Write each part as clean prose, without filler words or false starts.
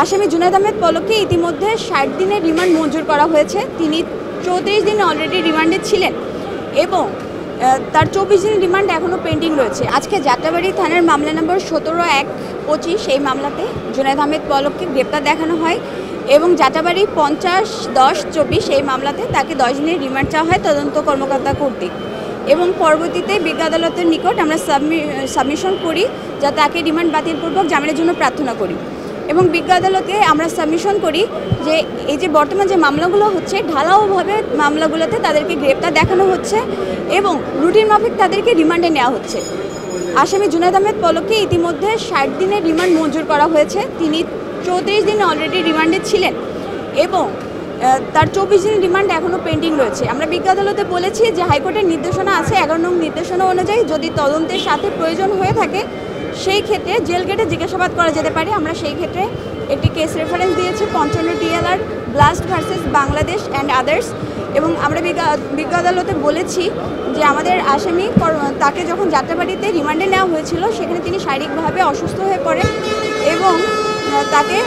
আসামি জুনায়েদ আহমেদ পলককে ইতিমধ্যে ৬০ দিনের রিমান্ড মঞ্জুর করা হয়েছে। তিনি ৩৪ দিন অলরেডি রিমান্ডে ছিলেন এবং তার ২৪ দিন রিমান্ড এখনও পেন্ডিং রয়েছে। আজকে যাত্রাবাড়ি থানার মামলা নম্বর ১৭/১/২৫ এই মামলাতে জুনায়েদ আহমেদ পলককে গ্রেপ্তার দেখানো হয় এবং যাত্রাবাড়ি ৫০/১০/২৪ এই মামলাতে তাকে ১০ দিনের রিমান্ড চাওয়া হয় তদন্ত কর্মকর্তা কর্তৃক এবং পরবর্তীতে বিজ্ঞ আদালতের নিকট আমরা সাবমিশন করি যা তাকে রিমান্ড বাতিলপূর্বক জামিনের জন্য প্রার্থনা করি এবং বিজ্ঞ আদালতে আমরা সাবমিশন করি যে এই যে বর্তমান যে মামলাগুলো হচ্ছে ঢালাওভাবে মামলাগুলোতে তাদেরকে গ্রেপ্তার দেখানো হচ্ছে এবং রুটিন মাফিক তাদেরকে রিমান্ডে নেওয়া হচ্ছে। আসামি জুনায়েদ আহমেদ পলককে ইতিমধ্যে ৬০ দিনের রিমান্ড মঞ্জুর করা হয়েছে। তিনি ৩৪ দিন অলরেডি রিমান্ডে ছিলেন এবং তার ২৪ দিন রিমান্ড এখনও পেন্ডিং রয়েছে। আমরা বিজ্ঞ আদালতে বলেছি যে হাইকোর্টের নির্দেশনা আছে ১১ নং নির্দেশনা অনুযায়ী যদি তদন্তের সাথে প্রয়োজন হয়ে থাকে সেই ক্ষেত্রে জেল গেটে জিজ্ঞাসাবাদ করা যেতে পারে। আমরা সেই ক্ষেত্রে একটি কেস রেফারেন্স দিয়েছি ৫৫ TLR blast versus Bangladesh and others এবং আমরা বিজ্ঞ আদালতে বলেছি যে আমাদের আসামি তাকে যখন যাত্রাবাড়িতে রিমান্ডে নেওয়া হয়েছিল সেখানে তিনি শারীরিকভাবে অসুস্থ হয়ে পড়েন এবং তাকে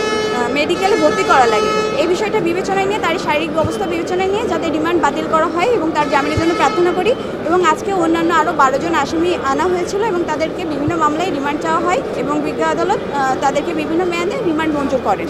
মেডিকেলে ভর্তি করা লাগে। এই বিষয়টা বিবেচনায় নিয়ে তার শারীরিক অবস্থা বিবেচনায় নিয়ে যাতে রিমান্ড বাতিল করা হয় এবং তার জামিনের জন্য প্রার্থনা করি এবং আজকে অন্যান্য আরও ১২ জন আসামি আনা হয়েছিল এবং তাদেরকে বিভিন্ন মামলায় রিমান্ড চাওয়া হয় এবং বিজ্ঞ আদালত তাদেরকে বিভিন্ন মেয়াদে রিমান্ড মঞ্জুর করেন।